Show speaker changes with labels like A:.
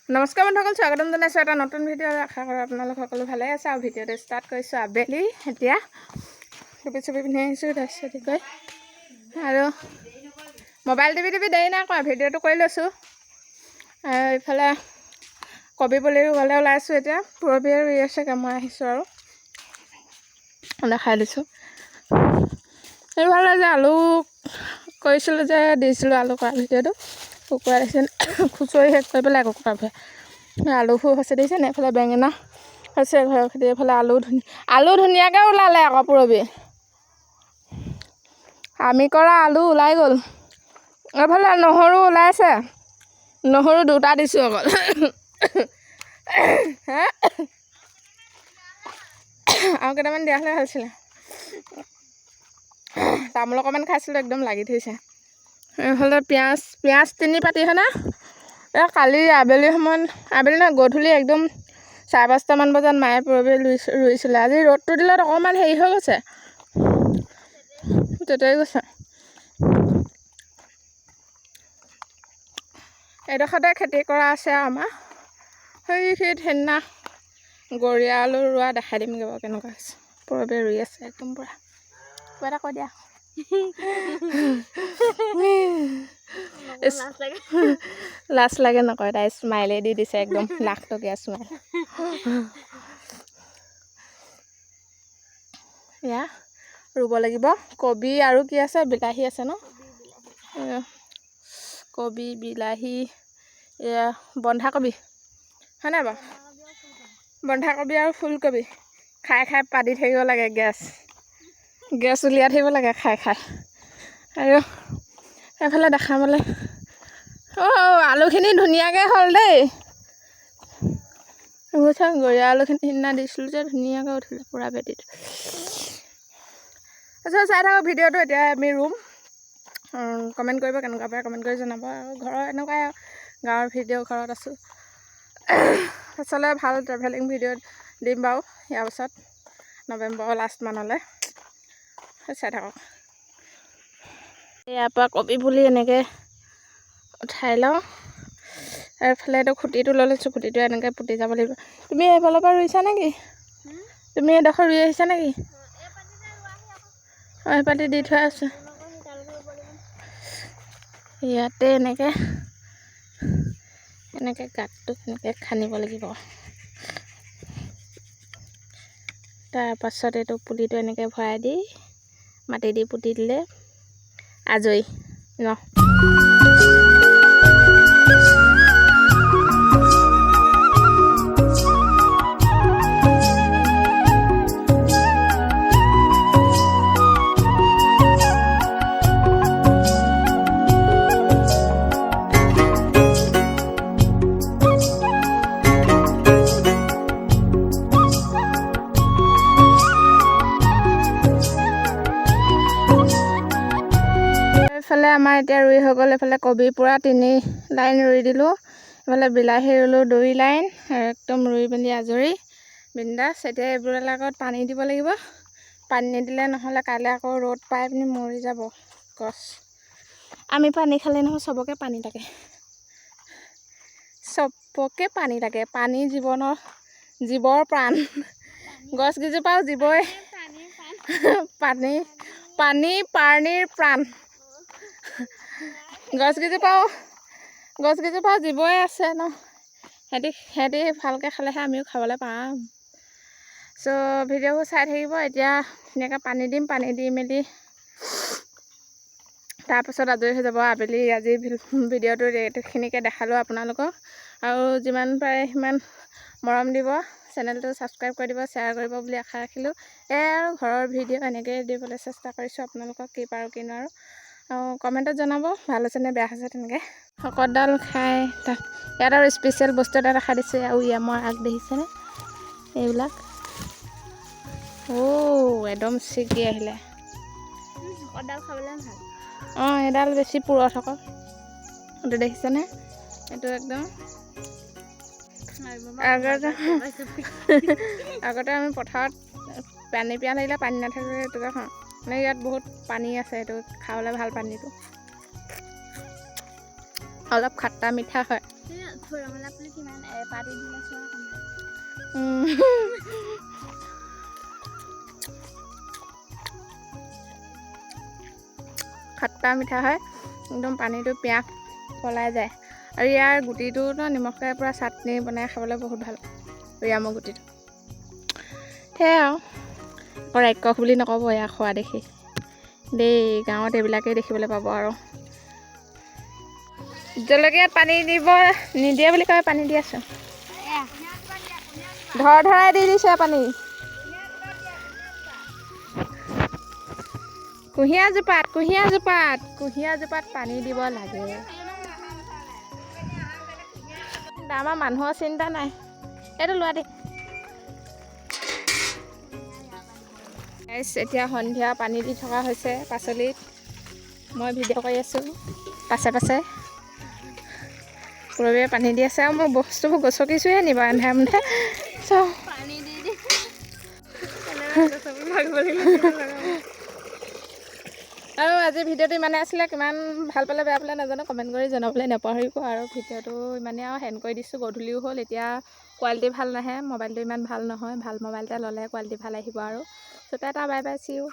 A: নমস্কাৰ বন্ধুসকল, স্বাগতম জনাইছোঁ এটা নতুন ভিডিঅ'। আশা কৰোঁ আপোনালোক সকলো ভালে আছে। আৰু ভিডিঅ'টো ষ্টাৰ্ট কৰিছোঁ আবেলি। এতিয়া টুপি চুপি পিন্ধি আহিছোঁ তাৰপিছত গৈ আৰু মোবাইল টিপি দেৰি নাই কৰা, ভিডিঅ'টো কৰি লৈছোঁ। ইফালে কবি পুলি ৰুবলৈ ওলাইছোঁ। এতিয়া পূৰবীয়ে ৰুই আছে, মই আহিছোঁ আৰু দেখাই দিছোঁ। এইফালে যে আলু কৰিছিলোঁ যে দিছিলোঁ, আলু কৰা ভিডিঅ'টো কুকুৰা দিছে খুচৰি শেষ কৰি পেলাই কুকুৰা আলুবোৰ হৈছে দেখিছে নে? এইফালে বেঙেনা হৈছে ঘৰৰ খেতি, এইফালে আলু ধুনীয়াকৈ ওলালে আকৌ পূৰবী। আমি কৰা আলু ওলাই গ'ল। এইফালে নহৰু ওলাইছে, নহৰু দুটা দিছোঁ অকল। আৰু কেইটামান দিয়া হ'লে ভাল আছিলে। তামোল অকণমান খাইছিলোঁ, একদম লাগি ধৰিছে। এইফালে পিঁয়াজ 3 পাতি হয়নে? কালি আবেলি সময়ত, আবেলি নহয় গধূলি একদম 4:30মান বজাত মায়ে পূৰবী ৰুইছিলে। আজি ৰ'দটো দিলত অকণমান হেৰি হৈ গৈছে, তেতিয়াই গৈছে। এইডোখৰতে খেতি কৰা আছে আৰু আমাৰ সেইদিনা গৰীয়া আলু ৰোৱা দেখাই দিমগৈ বাৰু কেনেকুৱা হৈছে। পূৰবীয়ে ৰুই আছে একদম পূৰা। কিবা এটা কৈ দিয়া। লাজ লাগে নকয়, তাই স্মাইলে দি দিছে একদম লাখটকীয়া স্মাইল। এয়া ৰুব লাগিব। কবি আৰু কি আছে? বিলাহী আছে ন? কবি, বিলাহী, এয়া বন্ধাকবি হয়নে বাৰু? বন্ধাকবি আৰু ফুলকবি খাই খাই পাতি থাকিব লাগে, গেছ উলিয়াই থাকিব লাগে খাই খাই। আৰু এইফালে দেখাবলৈ আলুখিনি ধুনীয়াকৈ হ'ল দেই। গৰীয়া আলুখিনি সিদিনা দিছিলোঁ যে ধুনীয়াকৈ উঠিলে পূৰা ভেটিত। তাৰপিছত চাই থাকক ভিডিঅ'টো। এতিয়া আমি ৰুম, কমেণ্ট কৰিব, কেনেকুৱা পায় কমেণ্ট কৰি জনাব। আৰু ঘৰৰ এনেকুৱাই গাঁৱৰ ভিডিঅ', ঘৰত আছোঁ। পাছলৈ ভাল ট্ৰেভেলিং ভিডিঅ' দিম বাৰু ইয়াৰ পাছত, নৱেম্বৰৰ লাষ্টমানলৈ। চাই থাকক। ইয়াৰ পৰা কবি পুলি এনেকৈ উঠাই লওঁ। এইফালে এইটো খুঁটিটো লৈ লৈছোঁ, খুঁটিটো এনেকৈ পুতি যাব লাগিব। তুমি এইফালৰ পৰা ৰুইছা নেকি? তুমি এইডোখৰ ৰুই আহিছা নেকি? অঁ, সেইপাতি দি থোৱা আছে। ইয়াতে এনেকৈ গাঁতটো এনেকৈ খান্দিব লাগিব। তাৰপাছত এইটো পুলিটো এনেকৈ ভৰাই দি মাটি দি পুতি দিলে আজৰি ন? এইফালে আমাৰ এতিয়া ৰুই হৈ গ'ল। এইফালে কবি পূৰা 3 লাইন ৰুই দিলোঁ। এইফালে বিলাহী ৰুলোঁ 2 লাইন, একদম ৰুই মেলি আজৰি বিন্দাছ। এতিয়া এইবোৰৰ আগত পানী দিব লাগিব। পানী নিদিলে নহ'লে কাইলৈ আকৌ ৰ'দ পাই পিনি মৰি যাব গছ। আমি পানী খালে নহয়, চবকে পানী লাগে, চবকে পানী লাগে। পানী জীৱৰ প্ৰাণ। গছকেইজোপাও জীৱই পানী প্ৰাণীৰ প্ৰাণ। গছকেইজোপাও জীৱই আছে ন? সিহঁতি ভালকৈ খালেহে আমিও খাবলৈ পাম। চ' ভিডিঅ'বোৰ চাই থাকিব। এতিয়া ধুনীয়াকৈ পানী দিম, পানী দি মেলি তাৰপাছত আজৰি হৈ যাব। আবেলি আজি ভিডিঅ'টো এইখিনিকে দেখালোঁ আপোনালোকক। আৰু যিমান পাৰে সিমান মৰম দিব, চেনেলটো ছাবস্ক্ৰাইব কৰি দিব, শ্বেয়াৰ কৰিব বুলি আশা ৰাখিলোঁ। আৰু ঘৰৰ ভিডিঅ' এনেকৈ দিবলৈ চেষ্টা কৰিছোঁ আপোনালোকক, কি পাৰোঁ কি নোৱাৰোঁ। আৰু কমেণ্টত জনাব ভাল হৈছে নে বেয়া হৈছে। তেনেকৈ শকতডাল খাই ইয়াত আৰু স্পেচিয়েল বস্তু এটা দেখা দিছে। আৰু ইয়ামৰ আগ দেখিছেনে? এইবিলাক একদম ছিগি আহিলে। শকতডাল খাবলৈ ভাল। অঁ, এডাল বেছি পুৰঠ আকৌ। এইটো দেখিছেনে? এইটো একদম আগতে আমি পথাৰত পানী পিয়াহ লাগিলে পানী নাথাকিলে এইটোকে খাওঁ। মানে ইয়াত বহুত পানী আছে, এইটো খাবলৈ ভাল। পানীটো অলপ খাট্টা মিঠা হয়।
B: ৰঙালাও পুলি কিমান পাতি দিলে চোৱা
A: খট্টা মিঠা হয় একদম পানীটো পিয়াহ পলাই যায় আৰু ইয়াৰ গুটিটোতো নিমখে পূৰা চাটনি বনাই খাবলৈ বহুত ভাল ৰিয়ামৰ গুটিটো সেয়াই আৰু আকৌ ৰাক্ষস বুলি নক'ব এয়া খোৱা দেখি দেই গাঁৱত এইবিলাকেই দেখিবলৈ পাব আৰু জলকীয়াত পানী দিব নিদিয়ে বুলি কয় পানী দি আছোঁ ধৰাই দি দিছে পানী কুঁহিয়াৰ জোপাত পানী দিব লাগে আমাৰ মানুহৰ চিন্তা নাই এইটো লোৱা দেই এতিয়া সন্ধিয়া পানী দি থকা হৈছে পাচলিত মই ভিডিঅ' কৰি আছোঁ পাছে পূৰবীয়ে পানী দি আছে আৰু মই বস্তুবোৰ গছকিছোঁহে নিব আন্ধাৰে মুন্ধাৰে চব
B: পানী দি
A: আৰু আজি ভিডিঅ'টো ইমানে আছিলে কিমান ভাল পালে বেয়া পালে নাজানো কমেণ্ট কৰি জনাবলৈ নাপাহৰিব আৰু ভিডিঅ'টো ইমানেই আৰু হেণ্ড কৰি দিছোঁ গধূলিও হ'ল এতিয়া কোৱালিটি ভাল নাহে মোবাইলটো ইমান ভাল নহয় ভাল মোবাইল এটা ল'লে কোৱালিটি ভাল আহিব আৰু so' tata bye bye see U